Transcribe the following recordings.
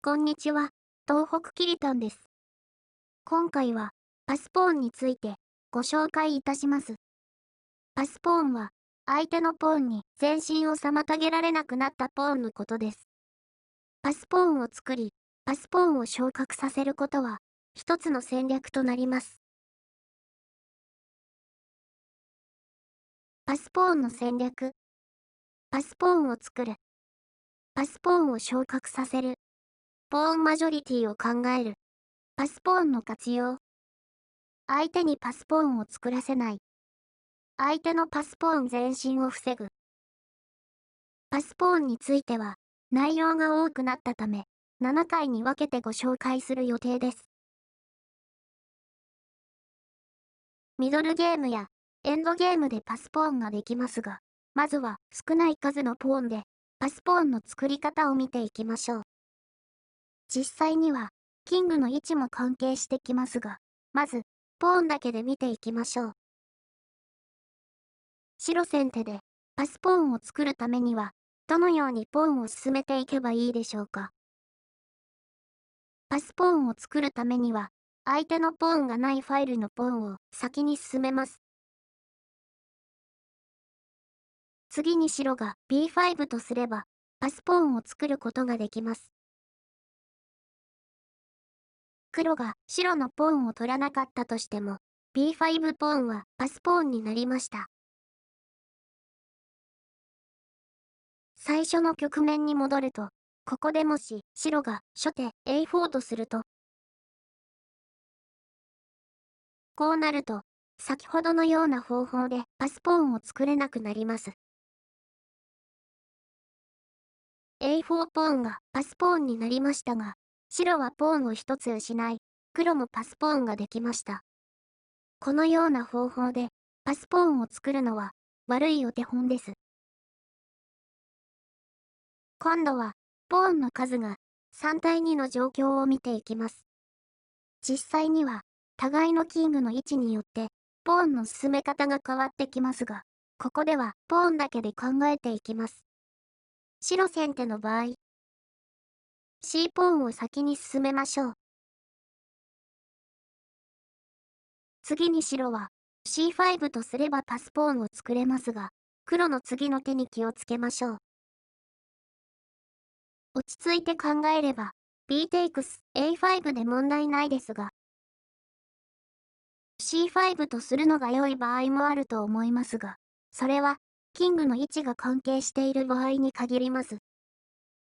こんにちは、東北キリタンです。今回は、パスポーンについてご紹介いたします。パスポーンは、相手のポーンに前進を妨げられなくなったポーンのことです。パスポーンを作り、パスポーンを昇格させることは、一つの戦略となります。パスポーンの戦略。パスポーンを作る。パスポーンを昇格させる。ポーンマジョリティを考える。パスポーンの活用。相手にパスポーンを作らせない。相手のパスポーン前進を防ぐ。パスポーンについては、内容が多くなったため、7回に分けてご紹介する予定です。ミドルゲームやエンドゲームでパスポーンができますが、まずは少ない数のポーンで、パスポーンの作り方を見ていきましょう。実際には、キングの位置も関係してきますが、まず、ポーンだけで見ていきましょう。白先手で、パスポーンを作るためには、どのようにポーンを進めていけばいいでしょうか。パスポーンを作るためには、相手のポーンがないファイルのポーンを先に進めます。次に白が B5 とすれば、パスポーンを作ることができます。黒が白のポーンを取らなかったとしても、B5 ポーンはパスポーンになりました。最初の局面に戻ると、ここでもし白が初手 A4 とすると、こうなると、先ほどのような方法でパスポーンを作れなくなります。A4 ポーンがパスポーンになりましたが、白はポーンを一つ失い、黒もパスポーンができました。このような方法でパスポーンを作るのは悪いお手本です。今度は、ポーンの数が3対2の状況を見ていきます。実際には、互いのキングの位置によって、ポーンの進め方が変わってきますが、ここではポーンだけで考えていきます。白先手の場合、C ポーンを先に進めましょう。次に白は C5 とすればパスポーンを作れますが、黒の次の手に気をつけましょう。落ち着いて考えれば、B テイクス A5 で問題ないですが、C5 とするのが良い場合もあると思いますが、それは、キングの位置が関係している場合に限ります。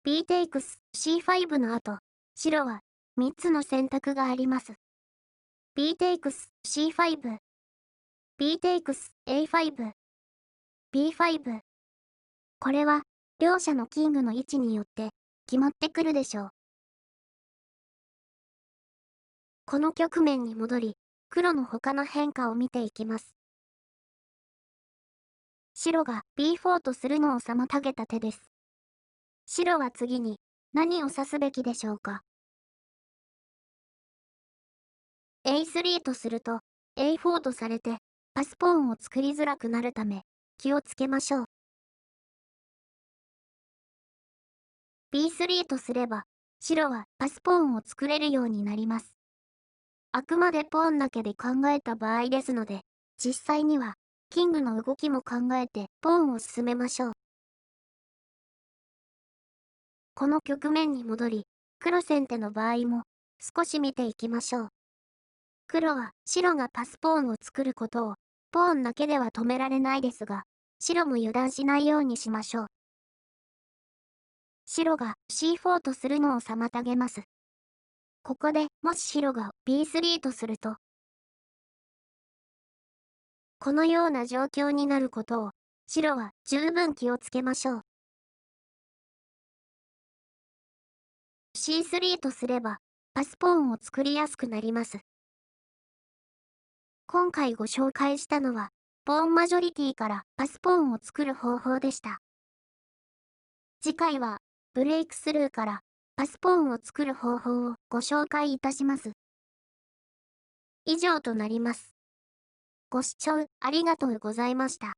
B テイクス C5 の後、白は3つの選択があります。B テイクス C5、B テイクス A5、B5。これは、両者のキングの位置によって決まってくるでしょう。この局面に戻り、黒の他の変化を見ていきます。白が B4 とするのを妨げた手です。白は次に何を指すべきでしょうか。A3 とすると A4 とされてパスポーンを作りづらくなるため気をつけましょう。B3 とすれば白はパスポーンを作れるようになります。あくまでポーンだけで考えた場合ですので、実際にはキングの動きも考えてポーンを進めましょう。この局面に戻り、黒先手の場合も少し見ていきましょう。黒は白がパスポーンを作ることをポーンだけでは止められないですが、白も油断しないようにしましょう。白が C4 とするのを妨げます。ここでもし白が B3 とすると、このような状況になることを白は十分気をつけましょう。C3 とすればパスポーンを作りやすくなります。今回ご紹介したのは、ポーンマジョリティからパスポーンを作る方法でした。次回は、ブレイクスルーからパスポーンを作る方法をご紹介いたします。以上となります。ご視聴ありがとうございました。